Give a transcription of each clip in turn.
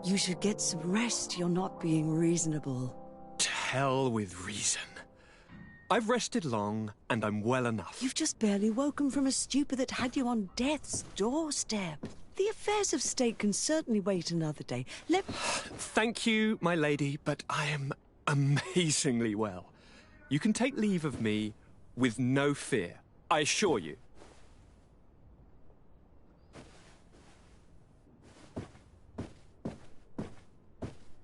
You should get some rest. You're not being reasonable. To hell with reason. I've rested long, and I'm well enough. You've just barely woken from a stupor that had you on death's doorstep. The affairs of state can certainly wait another day. Thank you, my lady, but I am amazingly well. You can take leave of me with no fear, I assure you.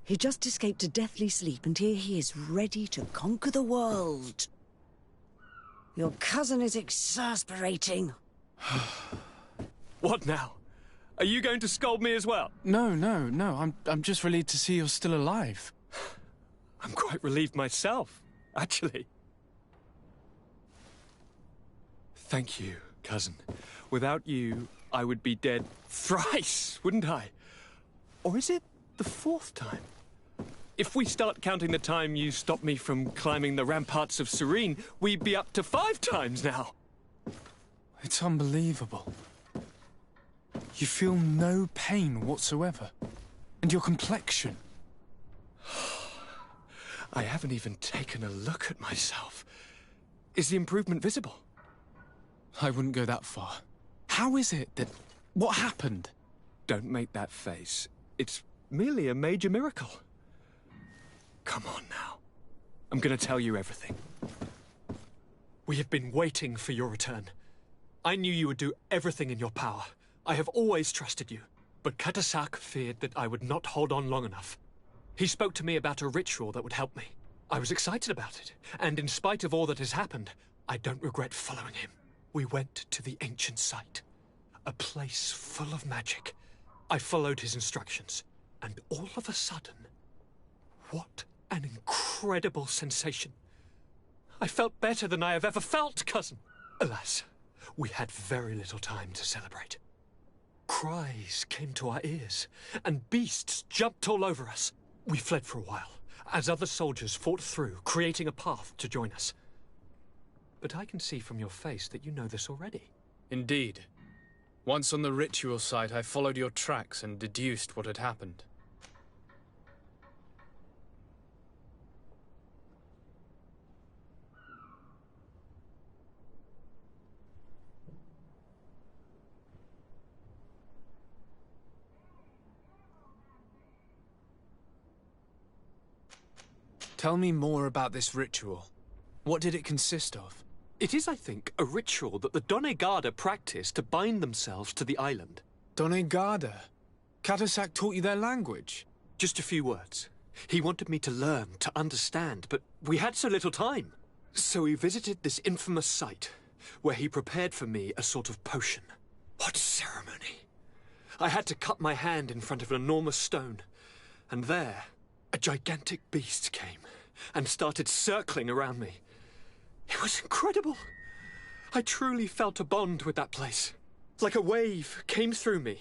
He just escaped a deathly sleep, and here he is, ready to conquer the world. Your cousin is exasperating. What now? Are you going to scold me as well? No. I'm just relieved to see you're still alive. I'm quite relieved myself, actually. Thank you, cousin. Without you, I would be dead thrice, wouldn't I? Or is it the fourth time? If we start counting the time you stopped me from climbing the ramparts of Serene, we'd be up to 5 times now. It's unbelievable. You feel no pain whatsoever. And your complexion. I haven't even taken a look at myself. Is the improvement visible? I wouldn't go that far. How is it that... What happened? Don't make that face. It's merely a major miracle. Come on now. I'm going to tell you everything. We have been waiting for your return. I knew you would do everything in your power. I have always trusted you. But Katasak feared that I would not hold on long enough. He spoke to me about a ritual that would help me. I was excited about it. And in spite of all that has happened, I don't regret following him. We went to the ancient site. A place full of magic. I followed his instructions. And all of a sudden... What an incredible sensation. I felt better than I have ever felt, cousin. Alas, we had very little time to celebrate. Cries came to our ears, and beasts jumped all over us. We fled for a while, as other soldiers fought through, creating a path to join us. But I can see from your face that you know this already. Indeed. Once on the ritual site, I followed your tracks and deduced what had happened. Tell me more about this ritual. What did it consist of? It is, I think, a ritual that the Donegada practice to bind themselves to the island. Donegada? Katasak taught you their language? Just a few words. He wanted me to learn, to understand, but we had so little time. So we visited this infamous site, where he prepared for me a sort of potion. What ceremony! I had to cut my hand in front of an enormous stone, and there, a gigantic beast came and started circling around me. It was incredible. I truly felt a bond with that place. Like a wave came through me,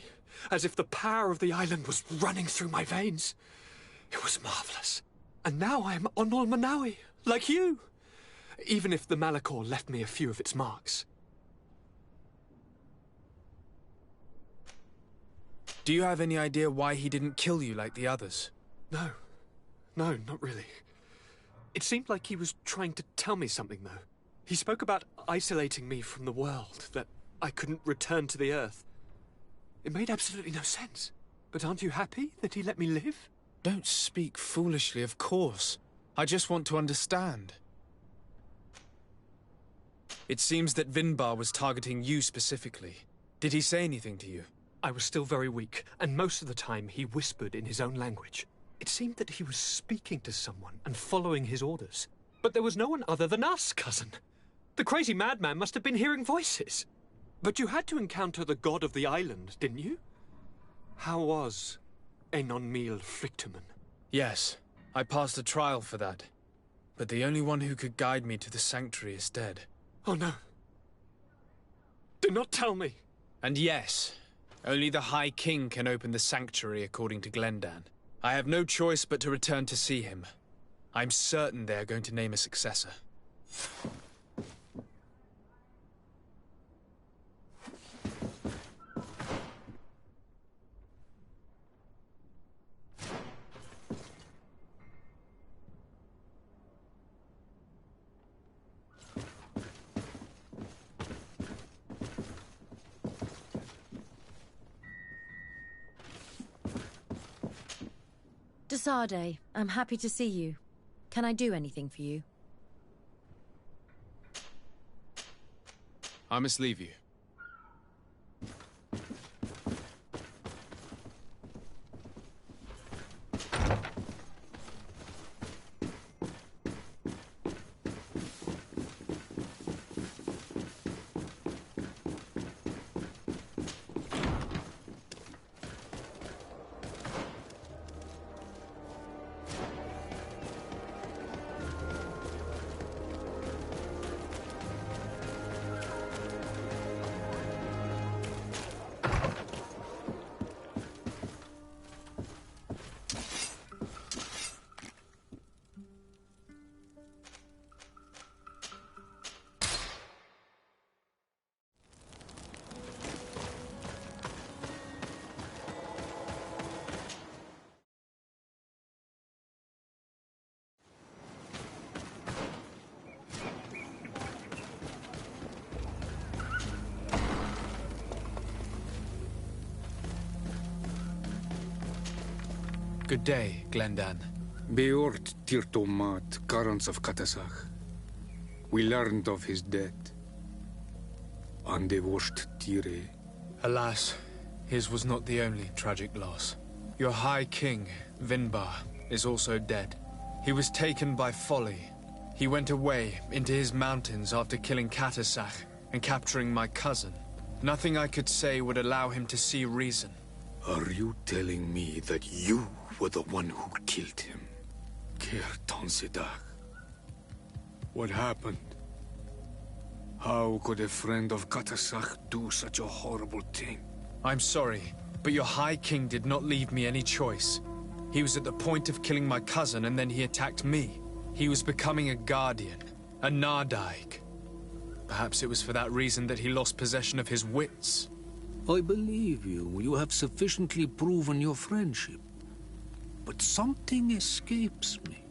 as if the power of the island was running through my veins. It was marvelous. And now I am Onol Manawi, like you. Even if the Malachor left me a few of its marks. Do you have any idea why he didn't kill you like the others? No, not really. It seemed like he was trying to tell me something, though. He spoke about isolating me from the world, that I couldn't return to the Earth. It made absolutely no sense. But aren't you happy that he let me live? Don't speak foolishly, of course. I just want to understand. It seems that Vinbar was targeting you specifically. Did he say anything to you? I was still very weak, and most of the time he whispered in his own language. It seemed that he was speaking to someone and following his orders. But there was no one other than us, cousin. The crazy madman must have been hearing voices. But you had to encounter the god of the island, didn't you? How was Enon Mil Frictumen? Yes, I passed a trial for that. But the only one who could guide me to the sanctuary is dead. Oh no. Do not tell me. And yes, only the High King can open the sanctuary according to Glendan. I have no choice but to return to see him. I'm certain they are going to name a successor. Dr. Sade, I'm happy to see you. Can I do anything for you? I must leave you. Good day, Glendan. Beort Tirtomat, Garants of Katasach. We learned of his death. Andevosht Tire. Alas, his was not the only tragic loss. Your High King, Vinbar, is also dead. He was taken by folly. He went away into his mountains after killing Katasach and capturing my cousin. Nothing I could say would allow him to see reason. Are you telling me that you were the one who killed him? Kirtan Siddach. What happened? How could a friend of Katasach do such a horrible thing? I'm sorry, but your High King did not leave me any choice. He was at the point of killing my cousin and then he attacked me. He was becoming a guardian, a Nardaig. Perhaps it was for that reason that he lost possession of his wits. I believe you. You have sufficiently proven your friendship. But something escapes me.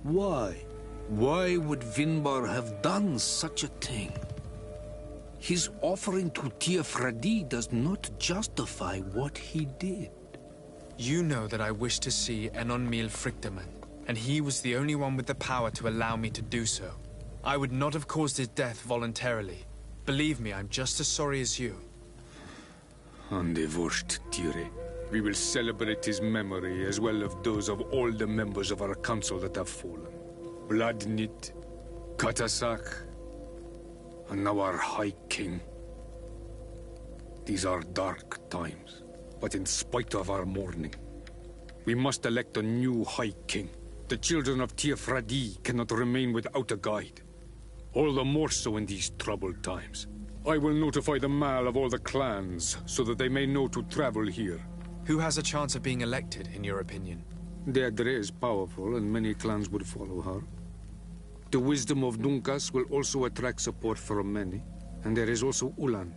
Why? Why would Vinbar have done such a thing? His offering to Tiafradi does not justify what he did. You know that I wish to see Enonmil Frichtemann, and he was the only one with the power to allow me to do so. I would not have caused his death voluntarily. Believe me, I'm just as sorry as you. Andevosht Tire. We will celebrate his memory as well as those of all the members of our council that have fallen. Vladnit, Katasach, and now our High King. These are dark times, but in spite of our mourning, we must elect a new High King. The children of Tiafradi cannot remain without a guide. All the more so in these troubled times. I will notify the Mal of all the clans, so that they may know to travel here. Who has a chance of being elected, in your opinion? Deirdre is powerful, and many clans would follow her. The wisdom of Dunkas will also attract support from many. And there is also Ulan,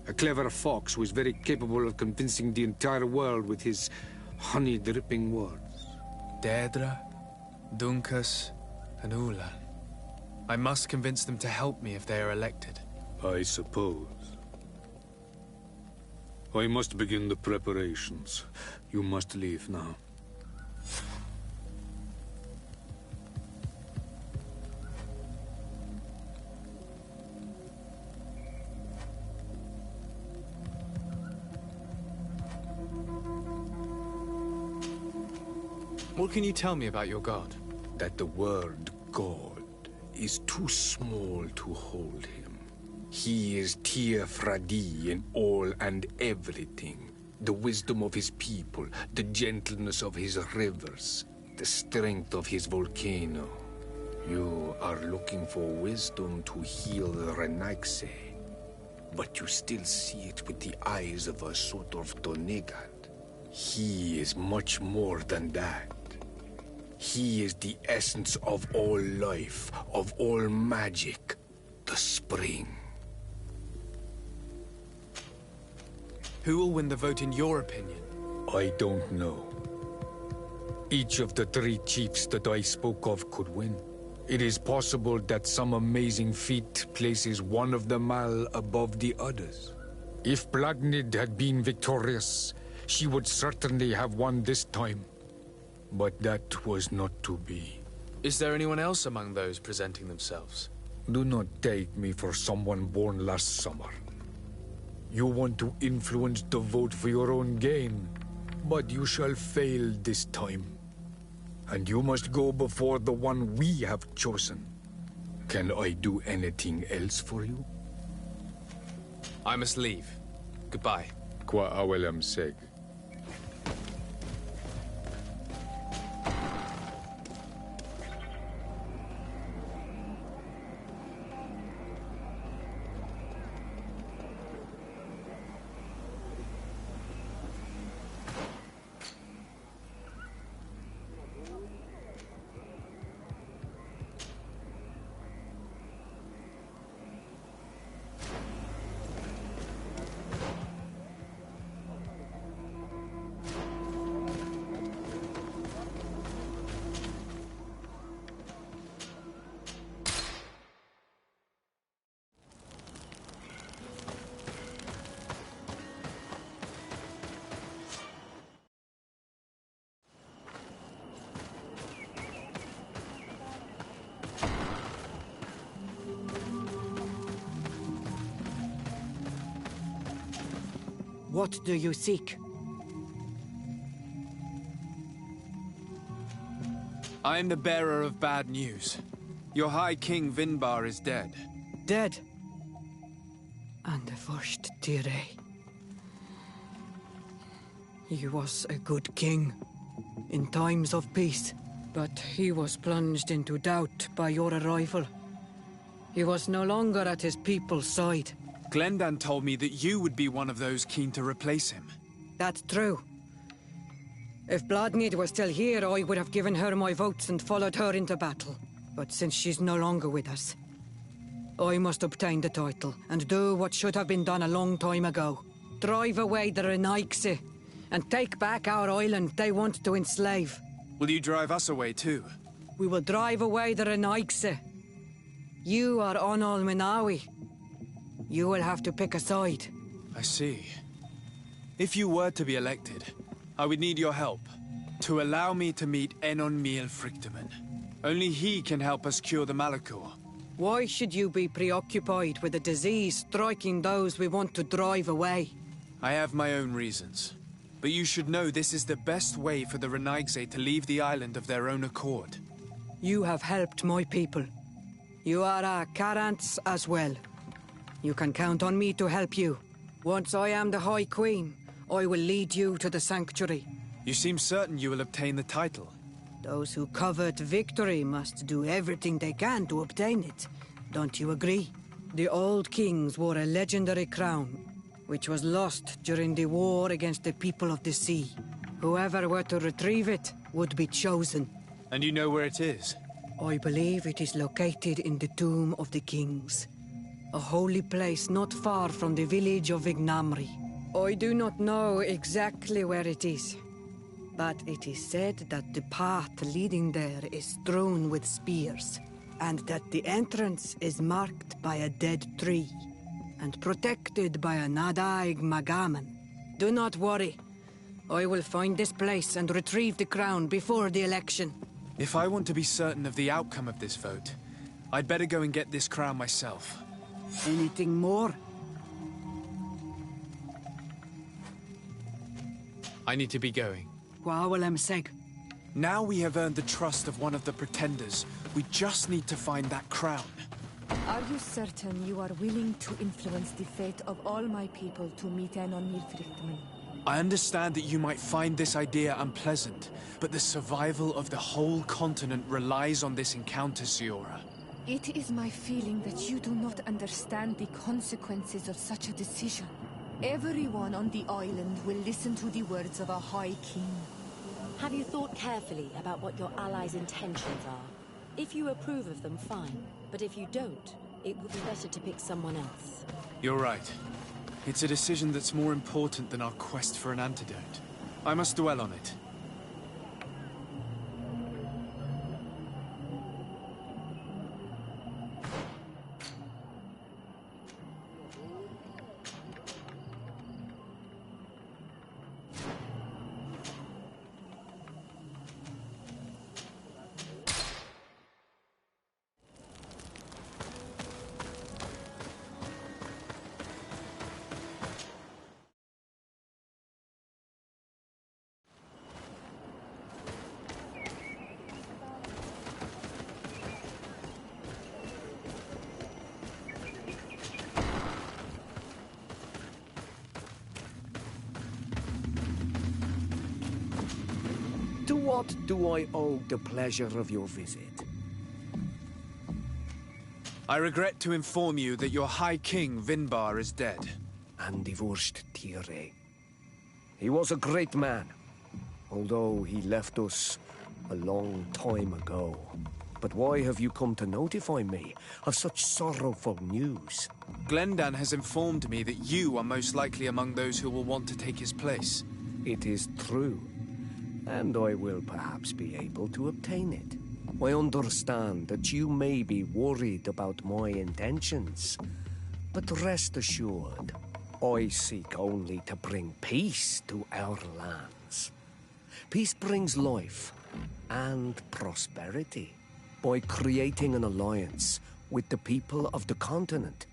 a clever fox who is very capable of convincing the entire world with his honey-dripping words. Deirdre, Dunkas, and Ulan. I must convince them to help me if they are elected. I suppose. I must begin the preparations. You must leave now. What can you tell me about your god? That the word God is too small to hold him. He is Tiafradi in all and everything. The wisdom of his people, the gentleness of his rivers, the strength of his volcano. You are looking for wisdom to heal the Renaxe, but you still see it with the eyes of a sort of Donegat. He is much more than that. He is the essence of all life, of all magic, the spring. Who will win the vote in your opinion? I don't know. Each of the three chiefs that I spoke of could win. It is possible that some amazing feat places one of the Mal above the others. If Blagnid had been victorious, she would certainly have won this time. But that was not to be. Is there anyone else among those presenting themselves? Do not take me for someone born last summer. You want to influence the vote for your own gain, but you shall fail this time. And you must go before the one we have chosen. Can I do anything else for you? I must leave. Goodbye. Qua awelam seg. What do you seek? I am the bearer of bad news. Your High King Vinbar is dead. Dead. And the first Tire. He was a good king in times of peace, but he was plunged into doubt by your arrival. He was no longer at his people's side. Glendan told me that you would be one of those keen to replace him. That's true. If Bladnid was still here, I would have given her my votes and followed her into battle. But since she's no longer with us, I must obtain the title and do what should have been done a long time ago. Drive away the Renaigse and take back our island they want to enslave. Will you drive us away too? We will drive away the Renaigse. You are Onol Minawi. You will have to pick a side. I see. If you were to be elected, I would need your help to allow me to meet Enon Miel Frichteman. Only he can help us cure the Malachor. Why should you be preoccupied with a disease striking those we want to drive away? I have my own reasons. But you should know this is the best way for the Renaigse to leave the island of their own accord. You have helped my people. You are our Karants as well. You can count on me to help you. Once I am the High Queen, I will lead you to the Sanctuary. You seem certain you will obtain the title. Those who covet victory must do everything they can to obtain it. Don't you agree? The old kings wore a legendary crown, which was lost during the war against the people of the sea. Whoever were to retrieve it would be chosen. And you know where it is? I believe it is located in the Tomb of the Kings. A holy place not far from the village of Vignamri. I do not know exactly where it is, but it is said that the path leading there is strewn with spears, and that the entrance is marked by a dead tree, and protected by a Nadaig Magaman. Do not worry. I will find this place and retrieve the crown before the election. If I want to be certain of the outcome of this vote, I'd better go and get this crown myself. Anything more? I need to be going. Gwawalem Seg. Now we have earned the trust of one of the pretenders. We just need to find that crown. Are you certain you are willing to influence the fate of all my people to meet Enon Milfrichtman? I understand that you might find this idea unpleasant, but the survival of the whole continent relies on this encounter, Siora. It is my feeling that you do not understand the consequences of such a decision. Everyone on the island will listen to the words of a High King. Have you thought carefully about what your allies' intentions are? If you approve of them, fine. But if you don't, it would be better to pick someone else. You're right. It's a decision that's more important than our quest for an antidote. I must dwell on it. To what do I owe the pleasure of your visit? I regret to inform you that your High King, Vinbar, is dead. And divorced Tire. He was a great man, although he left us a long time ago. But why have you come to notify me of such sorrowful news? Glendan has informed me that you are most likely among those who will want to take his place. It is true, and I will perhaps be able to obtain it. I understand that you may be worried about my intentions, but rest assured, I seek only to bring peace to our lands. Peace brings life and prosperity. By creating an alliance with the people of the continent,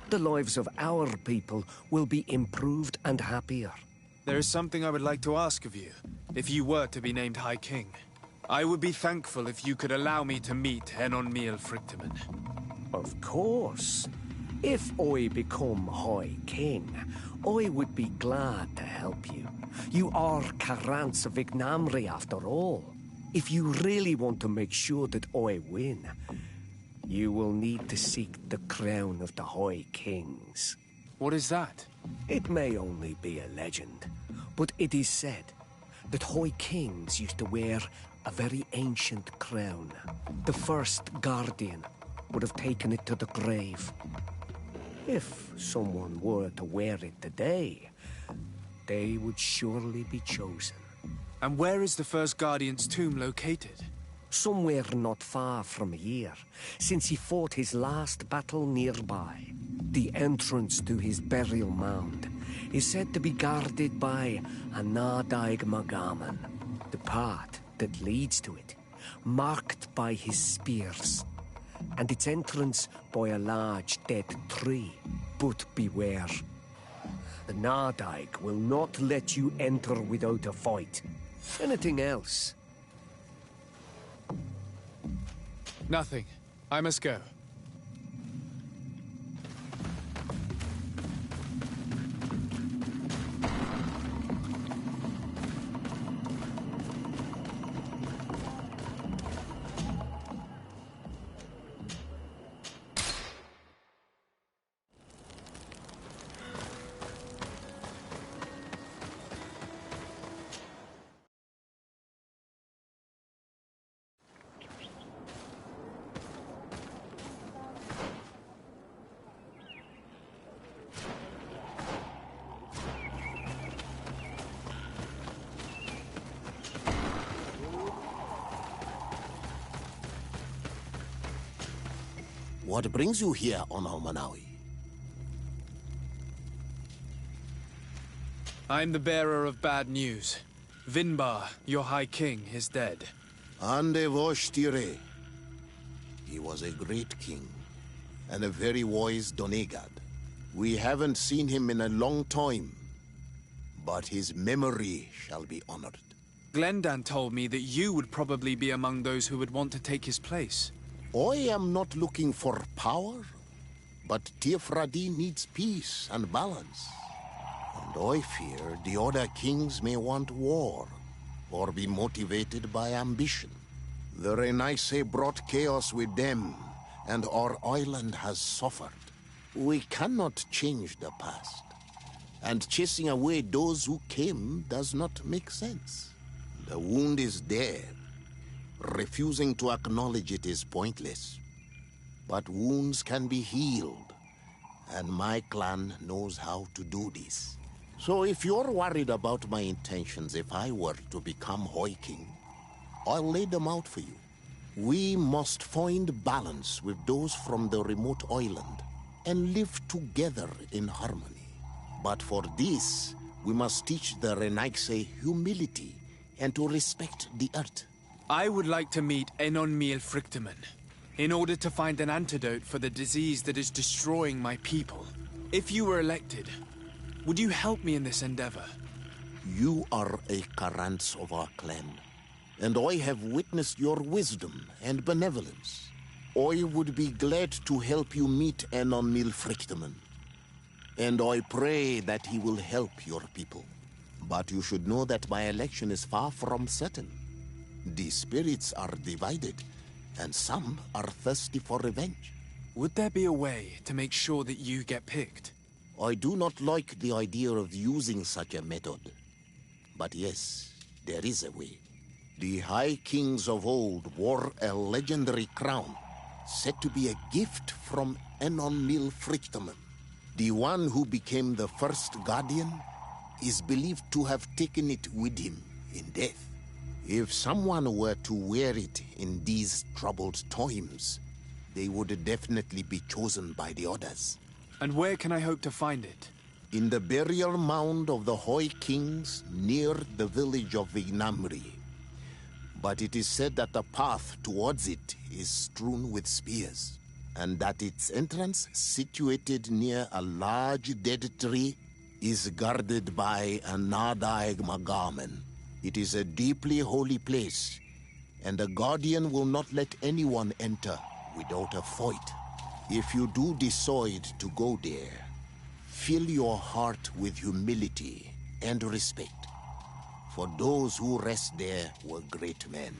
the lives of our people will be improved and happier. There is something I would like to ask of you, if you were to be named High King. I would be thankful if you could allow me to meet Enon Miel Frichtemann. Of course. If I become High King, I would be glad to help you. You are Karants of Ignamri after all. If you really want to make sure that I win, you will need to seek the crown of the High Kings. What is that? It may only be a legend, but it is said that High Kings used to wear a very ancient crown. The first Guardian would have taken it to the grave. If someone were to wear it today, they would surely be chosen. And where is the first Guardian's tomb located? Somewhere not far from here, since he fought his last battle nearby. The entrance to his burial mound is said to be guarded by a Nadaig Magaman, the path that leads to it, marked by his spears, and its entrance by a large dead tree. But beware. The Nadaig will not let you enter without a fight. Anything else? Nothing. I must go. What brings you here on Almanawi? I'm the bearer of bad news. Vinbar, your High King, is dead. Ande Voshtire. He was a great king, and a very wise Donegad. We haven't seen him in a long time, but his memory shall be honored. Glendan told me that you would probably be among those who would want to take his place. I am not looking for power, but Tiefradi needs peace and balance. And I fear the other kings may want war, or be motivated by ambition. The Renaise brought chaos with them, and our island has suffered. We cannot change the past, and chasing away those who came does not make sense. The wound is there. Refusing to acknowledge it is pointless. But wounds can be healed, and my clan knows how to do this. So if you're worried about my intentions if I were to become High King, I'll lay them out for you. We must find balance with those from the remote island and live together in harmony. But for this, we must teach the Renaise humility and to respect the earth. I would like to meet Enon Miel Frichtemann, in order to find an antidote for the disease that is destroying my people. If you were elected, would you help me in this endeavor? You are a Karants of our clan, and I have witnessed your wisdom and benevolence. I would be glad to help you meet Enon Miel Frichtemann, and I pray that he will help your people. But you should know that my election is far from certain. The spirits are divided, and some are thirsty for revenge. Would there be a way to make sure that you get picked? I do not like the idea of using such a method. But yes, there is a way. The High Kings of old wore a legendary crown, said to be a gift from Enon Mil Frichterman. The one who became the first Guardian is believed to have taken it with him in death. If someone were to wear it in these troubled times, they would definitely be chosen by the others. And where can I hope to find it? In the burial mound of the High Kings near the village of Vignamri. But it is said that the path towards it is strewn with spears, and that its entrance, situated near a large dead tree, is guarded by a Nadaig Magaman. It is a deeply holy place, and the Guardian will not let anyone enter without a fight. If you do decide to go there, fill your heart with humility and respect, for those who rest there were great men.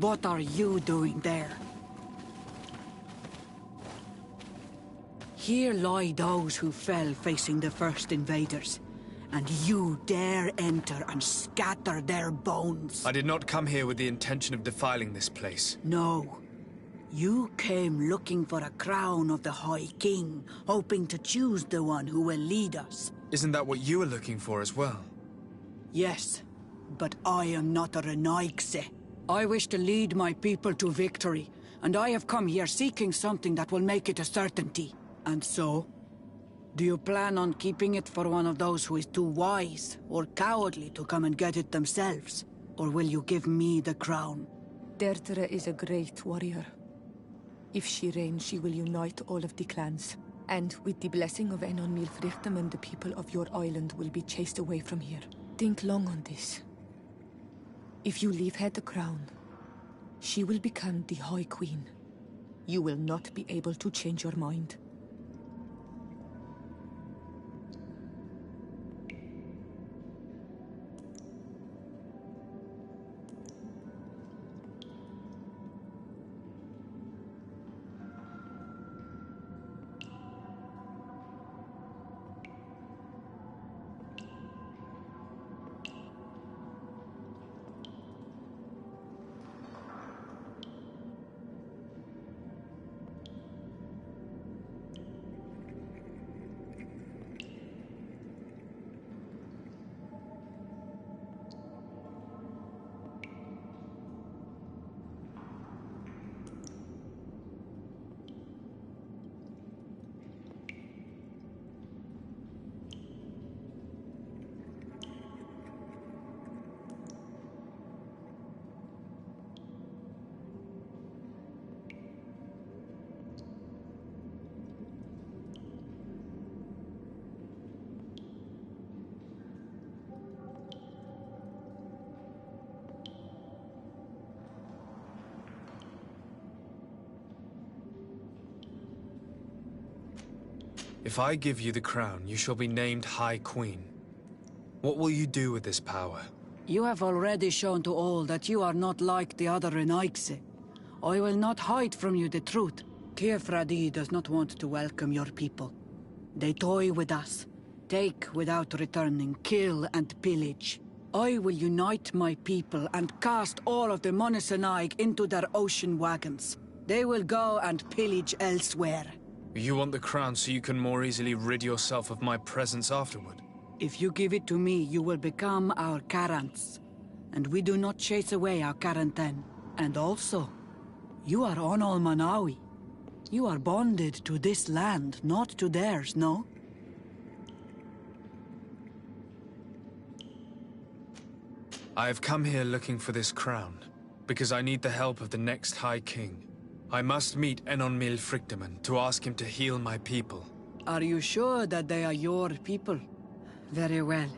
What are you doing there? Here lie those who fell facing the first invaders, and you dare enter and scatter their bones. I did not come here with the intention of defiling this place. No. You came looking for a crown of the High King, hoping to choose the one who will lead us. Isn't that what you were looking for as well? Yes, but I am not a Renaigse. I wish to lead my people to victory, and I have come here seeking something that will make it a certainty. And so? Do you plan on keeping it for one of those who is too wise or cowardly to come and get it themselves? Or will you give me the crown? Dertere is a great warrior. If she reigns, she will unite all of the clans. And with the blessing of Enon Milfrichtem, the people of your island will be chased away from here. Think long on this. If you leave her the crown, she will become the High Queen. You will not be able to change your mind. If I give you the crown, you shall be named High Queen. What will you do with this power? You have already shown to all that you are not like the other Renaigse. I will not hide from you the truth. Teofradi does not want to welcome your people. They toy with us, take without returning, kill and pillage. I will unite my people and cast all of the Monesenaig into their ocean wagons. They will go and pillage elsewhere. You want the crown so you can more easily rid yourself of my presence afterward? If you give it to me, you will become our Karants. And we do not chase away our Karanten. And also, you are Onol Manawi. You are bonded to this land, not to theirs, no? I have come here looking for this crown, because I need the help of the next High King. I must meet Enon Milfrichtem to ask him to heal my people. Are you sure that they are your people? Very well.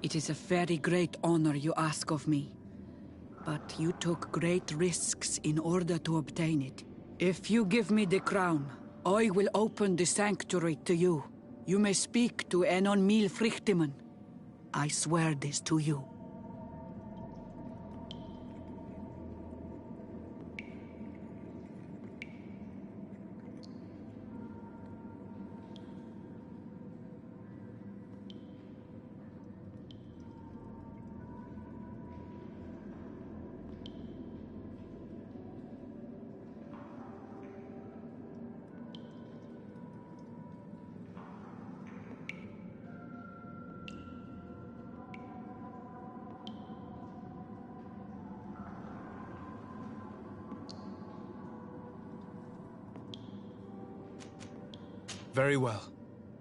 It is a very great honor you ask of me. But you took great risks in order to obtain it. If you give me the crown, I will open the sanctuary to you. You may speak to Enon Milfrichtem. I swear this to you. Very well.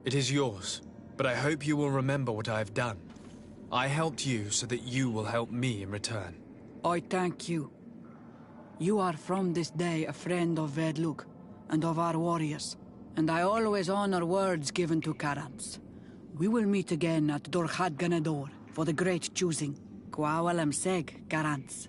It is yours, but I hope you will remember what I have done. I helped you so that you will help me in return. I thank you. You are from this day a friend of Vedlug and of our warriors, and I always honor words given to Karants. We will meet again at Dorchad Ganador for the great choosing. Kwawalam Seg, Karants.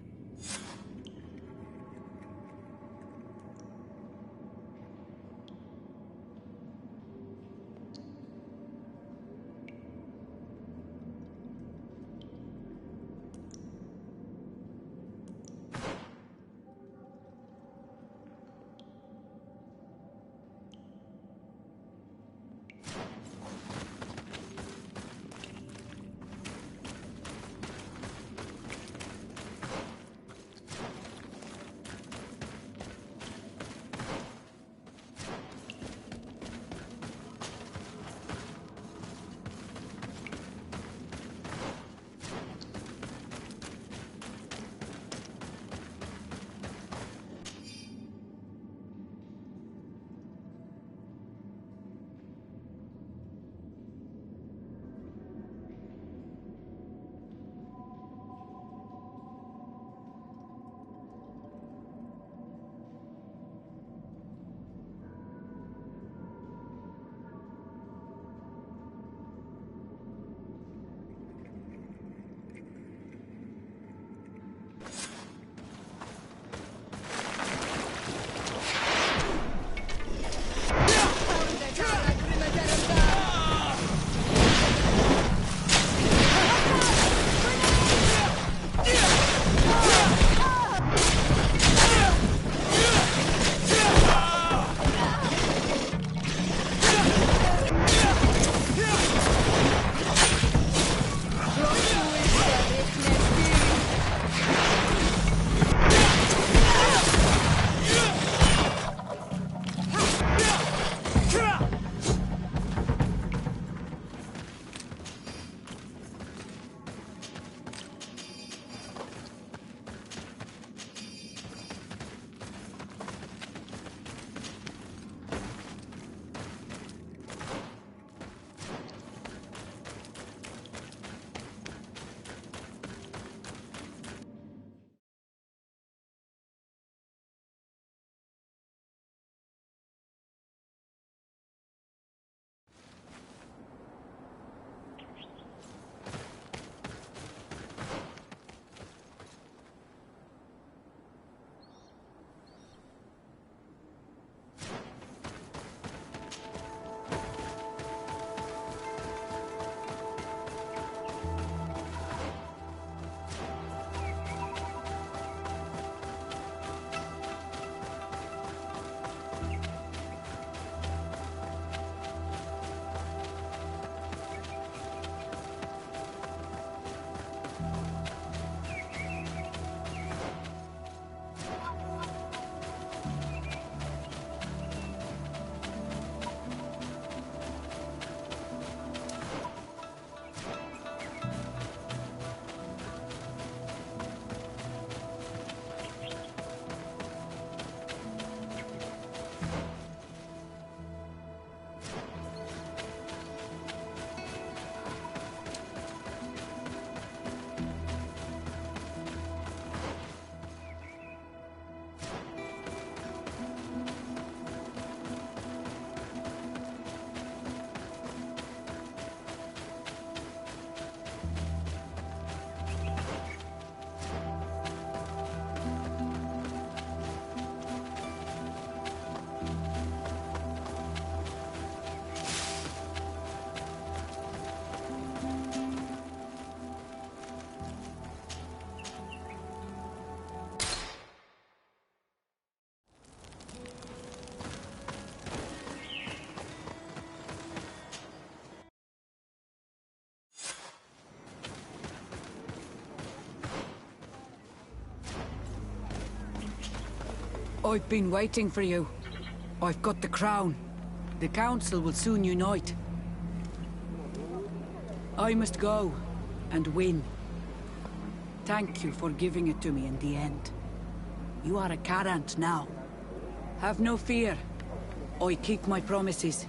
I've been waiting for you. I've got the crown. The council will soon unite. I must go and win. Thank you for giving it to me in the end. You are a Carant now. Have no fear. I keep my promises.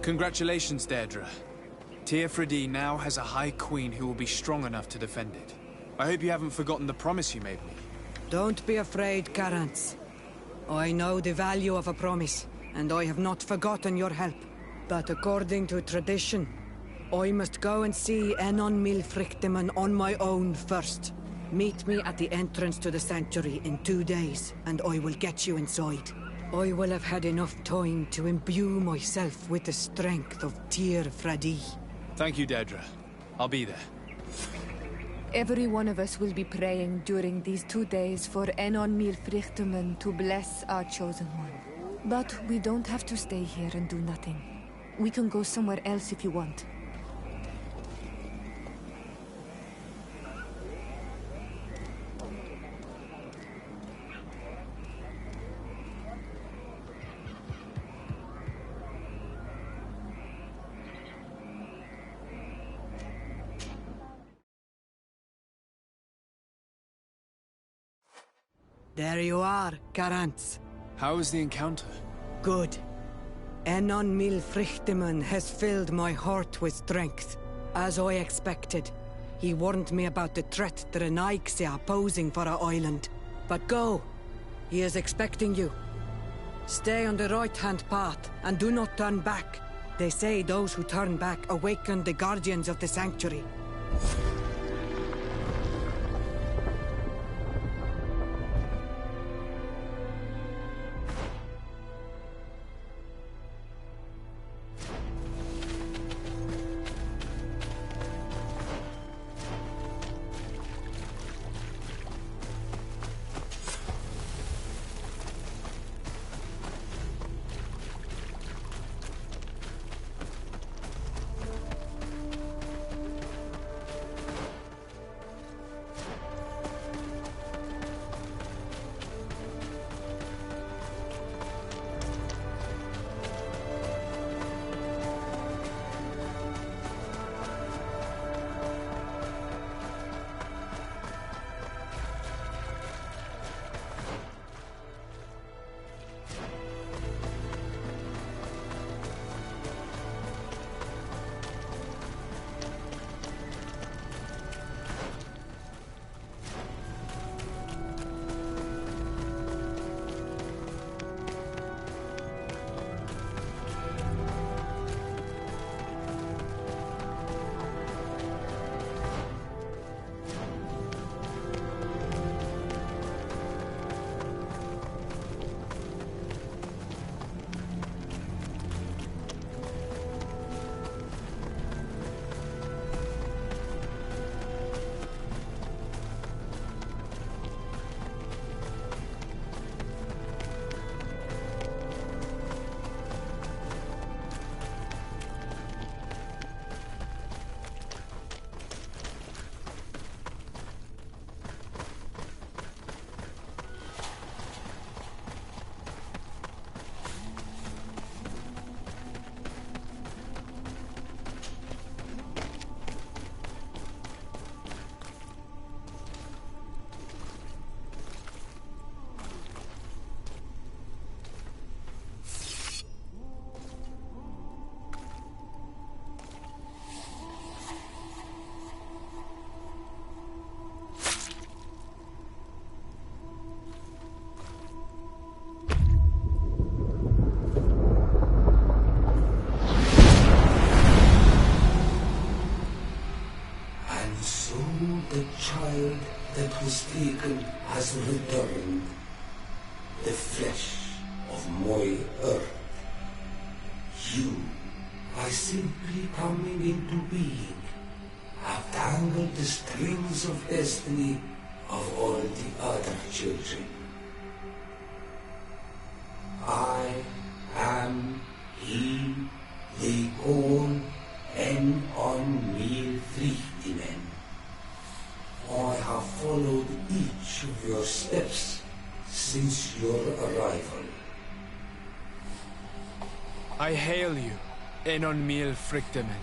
Congratulations, Deirdre. Teofradi now has a High Queen who will be strong enough to defend it. I hope you haven't forgotten the promise you made me. Don't be afraid, Carants. I know the value of a promise, and I have not forgotten your help. But according to tradition, I must go and see Enon Milfrichteman on my own first. Meet me at the entrance to the sanctuary in 2 days, and I will get you inside. I will have had enough time to imbue myself with the strength of Teofradi. Thank you, Deirdre. I'll be there. Every one of us will be praying during these 2 days for Enon Milfrichteman to bless our chosen one. But we don't have to stay here and do nothing. We can go somewhere else if you want. There you are, Carants. How was the encounter? Good. Enon Milfrichteman has filled my heart with strength. As I expected, he warned me about the threat the Renaigse are posing for our island. But go. He is expecting you. Stay on the right-hand path, and do not turn back. They say those who turn back awaken the guardians of the sanctuary. was taken has returned. The flesh of my earth. You, by simply coming into being, have tangled the strings of destiny of all the other children. I am he they call on Friedman. I have followed each of your steps since your arrival. I hail you, Enon Frichtemen.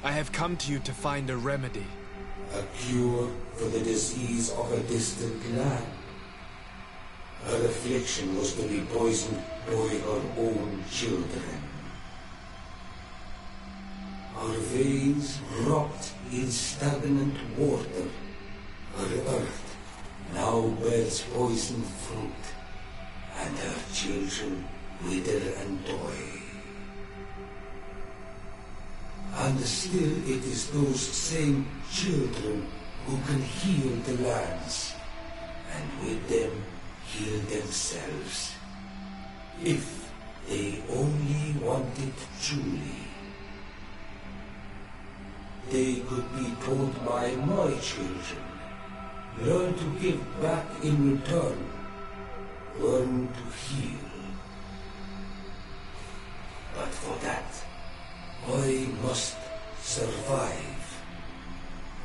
I have come to you to find a remedy. A cure for the disease of a distant land. Her affliction was to be poisoned by her own children. Her veins rocked in stagnant water. Her earth now bears poisoned fruit, and her children wither and die. And still it is those same children who can heal the lands, and with them heal themselves, if they only want it truly. They could be taught by my children, learn to give back in return, learn to heal. But for that, I must survive.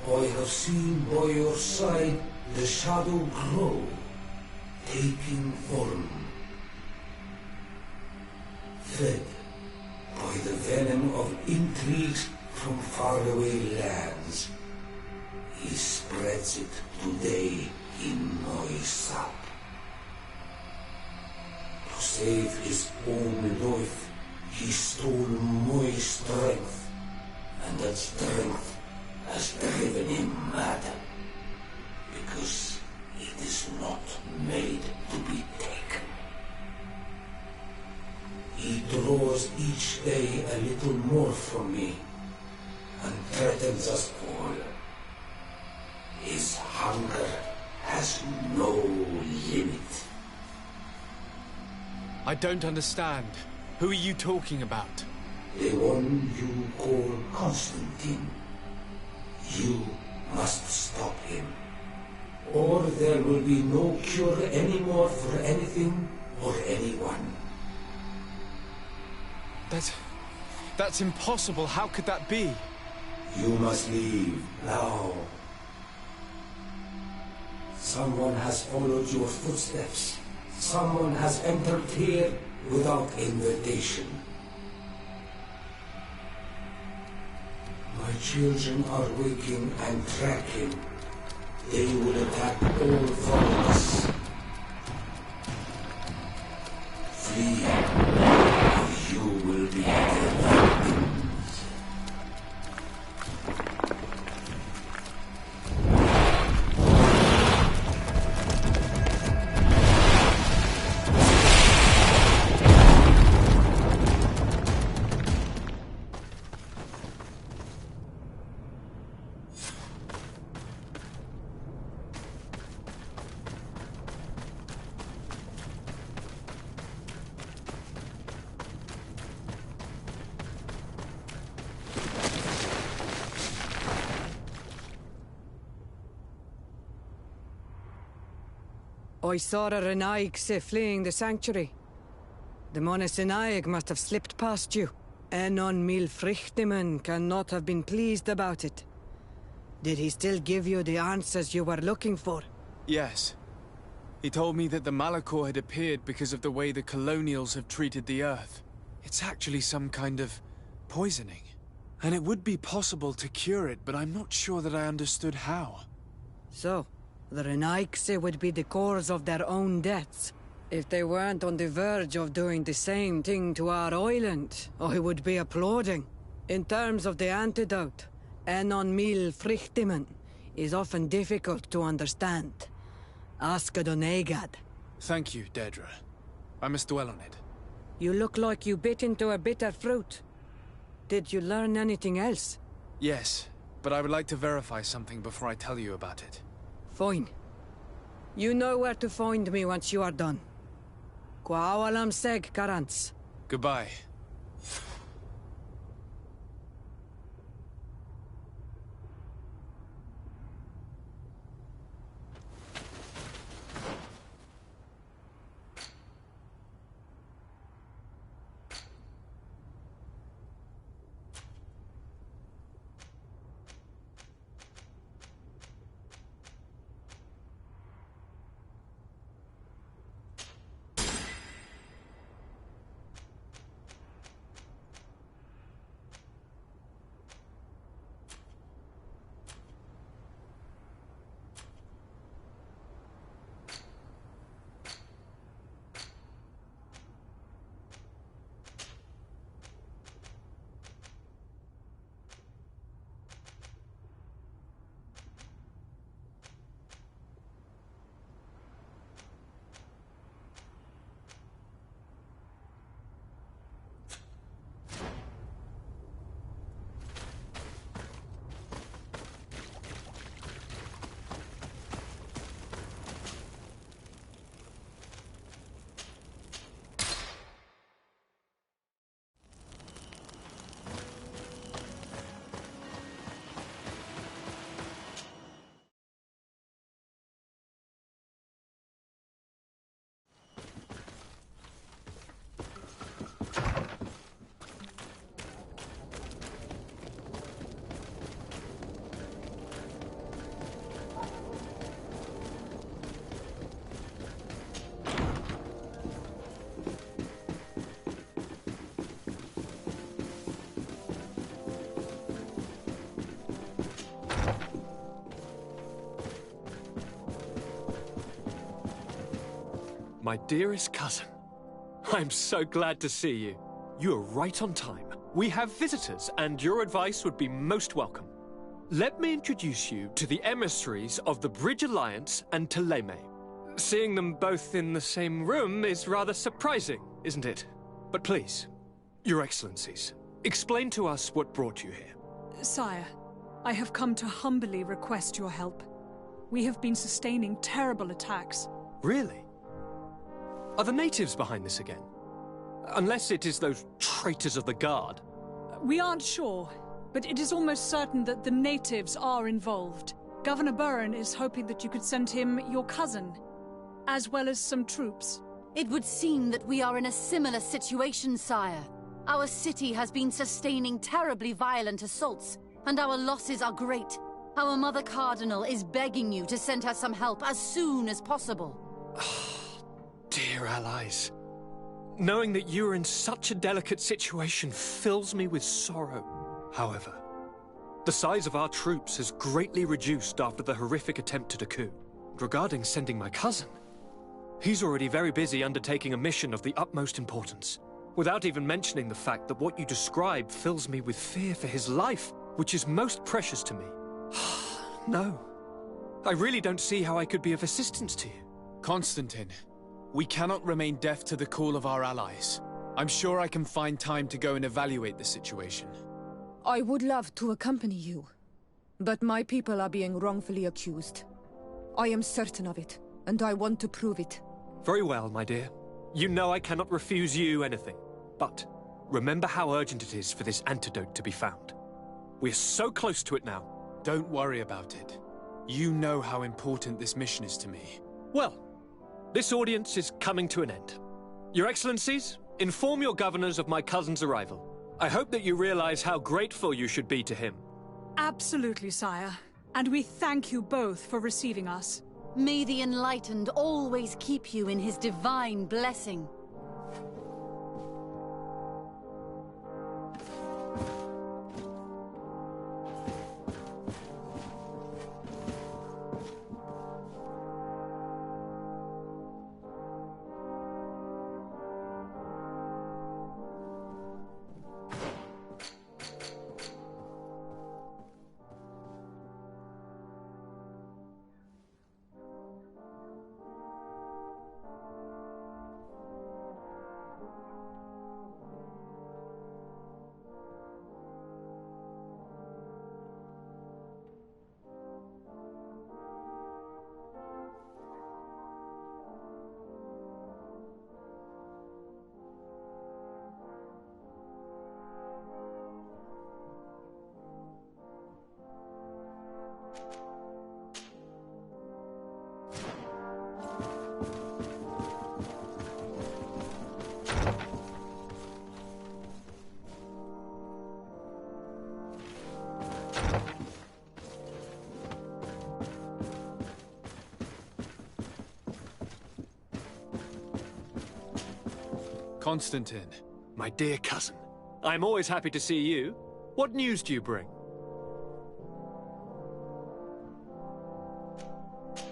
I have seen by your side the shadow grow, taking form. Fed by the venom of intrigues from faraway lands, he spreads it today in my sap. To save his own life, he stole my strength, and that strength has driven him mad, because it is not made to be taken. He draws each day a little more from me, and threatens us all. His hunger has no limit. I don't understand. Who are you talking about? The one you call Constantine. You must stop him, or there will be no cure anymore for anything or anyone. That's impossible. How could that be? You must leave now. Someone has followed your footsteps. Someone has entered here without invitation. My children are waking and tracking. They will attack all foreigners. Flee, or you will be dead. I saw a Renaigse fleeing the sanctuary. The Monasenaig must have slipped past you. Enon Frichtemen cannot have been pleased about it. Did he still give you the answers you were looking for? Yes. He told me that the Malachor had appeared because of the way the colonials have treated the Earth. It's actually some kind of poisoning. And it would be possible to cure it, but I'm not sure that I understood how. So, the Renaigse would be the cause of their own deaths. If they weren't on the verge of doing the same thing to our island, I would be applauding. In terms of the antidote, Enon Frichtemen is often difficult to understand. Ask Adonegad. Thank you, Dedra. I must dwell on it. You look like you bit into a bitter fruit. Did you learn anything else? Yes, but I would like to verify something before I tell you about it. Fine. You know where to find me once you are done. Kuawalam seg karants. Goodbye. My dearest cousin, I'm so glad to see you. You are right on time. We have visitors, and your advice would be most welcome. Let me introduce you to the emissaries of the Bridge Alliance and Teleme. Seeing them both in the same room is rather surprising, isn't it? But please, Your Excellencies, explain to us what brought you here. Sire, I have come to humbly request your help. We have been sustaining terrible attacks. Really? Are the natives behind this again? Unless it is those traitors of the Guard. We aren't sure, but it is almost certain that the natives are involved. Governor Burren is hoping that you could send him your cousin, as well as some troops. It would seem that we are in a similar situation, sire. Our city has been sustaining terribly violent assaults, and our losses are great. Our Mother Cardinal is begging you to send her some help as soon as possible. Dear allies, knowing that you are in such a delicate situation fills me with sorrow. However, the size of our troops has greatly reduced after the horrific attempt at a coup. Regarding sending my cousin, he's already very busy undertaking a mission of the utmost importance, without even mentioning the fact that what you describe fills me with fear for his life, which is most precious to me. No, I really don't see how I could be of assistance to you. Constantine, we cannot remain deaf to the call of our allies. I'm sure I can find time to go and evaluate the situation. I would love to accompany you, but my people are being wrongfully accused. I am certain of it, and I want to prove it. Very well, my dear. You know I cannot refuse you anything. But remember how urgent it is for this antidote to be found. We are so close to it now. Don't worry about it. You know how important this mission is to me. Well, this audience is coming to an end. Your Excellencies, inform your governors of my cousin's arrival. I hope that you realize how grateful you should be to him. Absolutely, sire. And we thank you both for receiving us. May the Enlightened always keep you in his divine blessing. Constantine. My dear cousin, I'm always happy to see you. What news do you bring?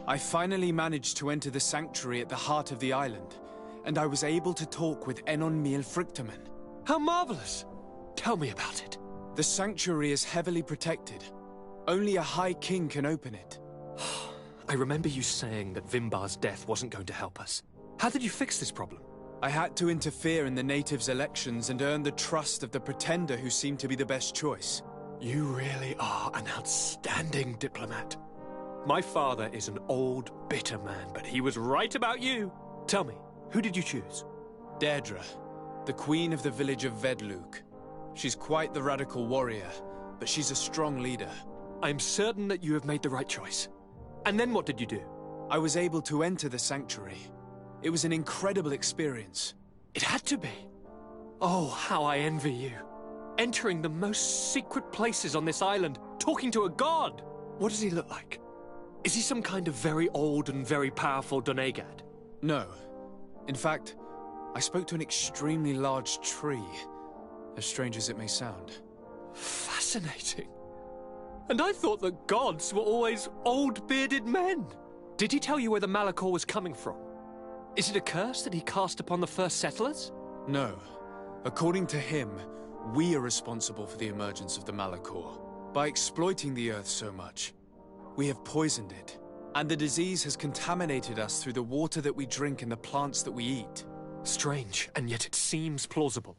I finally managed to enter the sanctuary at the heart of the island, and I was able to talk with Enon Miel Frichtemann. How marvelous! Tell me about it. The sanctuary is heavily protected. Only a High King can open it. I remember you saying that Vimbar's death wasn't going to help us. How did you fix this problem? I had to interfere in the natives' elections and earn the trust of the pretender who seemed to be the best choice. You really are an outstanding diplomat. My father is an old, bitter man, but he was right about you. Tell me, who did you choose? Deirdre, the queen of the village of Vedluk. She's quite the radical warrior, but she's a strong leader. I'm certain that you have made the right choice. And then what did you do? I was able to enter the sanctuary. It was an incredible experience. It had to be. Oh, how I envy you. Entering the most secret places on this island, talking to a god. What does he look like? Is he some kind of very old and very powerful Donegad? No. In fact, I spoke to an extremely large tree, as strange as it may sound. Fascinating. And I thought that gods were always old, bearded men. Did he tell you where the Malachor was coming from? Is it a curse that he cast upon the first settlers? No. According to him, we are responsible for the emergence of the Malachor. By exploiting the earth so much, we have poisoned it, and the disease has contaminated us through the water that we drink and the plants that we eat. Strange, and yet it seems plausible.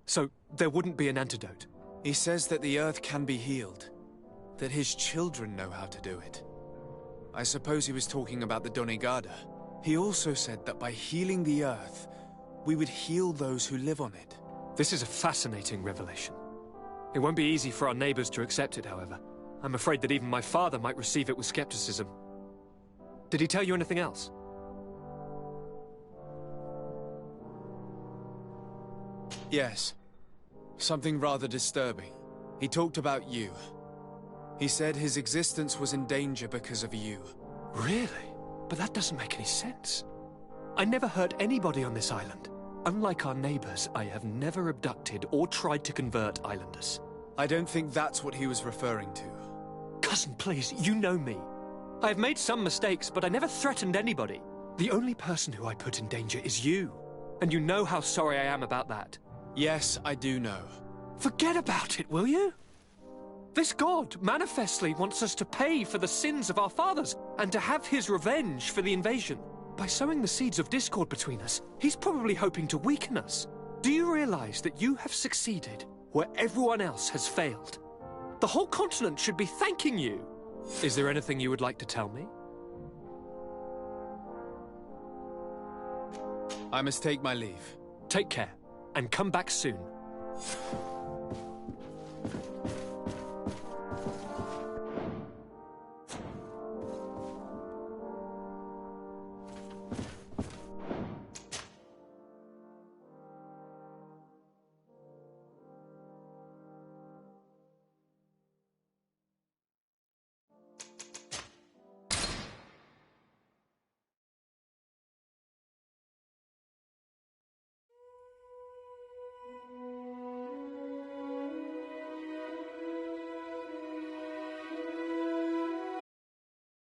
So, there wouldn't be an antidote? He says that the earth can be healed, that his children know how to do it. I suppose he was talking about the Donegada. He also said that by healing the earth, we would heal those who live on it. This is a fascinating revelation. It won't be easy for our neighbors to accept it, however. I'm afraid that even my father might receive it with skepticism. Did he tell you anything else? Yes. Something rather disturbing. He talked about you. He said his existence was in danger because of you. Really? But that doesn't make any sense. I never hurt anybody on this island. Unlike our neighbors, I have never abducted or tried to convert islanders. I don't think that's what he was referring to. Cousin, please, you know me. I have made some mistakes, but I never threatened anybody. The only person who I put in danger is you. And you know how sorry I am about that. Yes, I do know. Forget about it, will you? This god manifestly wants us to pay for the sins of our fathers and to have his revenge for the invasion. By sowing the seeds of discord between us, he's probably hoping to weaken us. Do you realize that you have succeeded where everyone else has failed? The whole continent should be thanking you. Is there anything you would like to tell me? I must take my leave. Take care, and come back soon.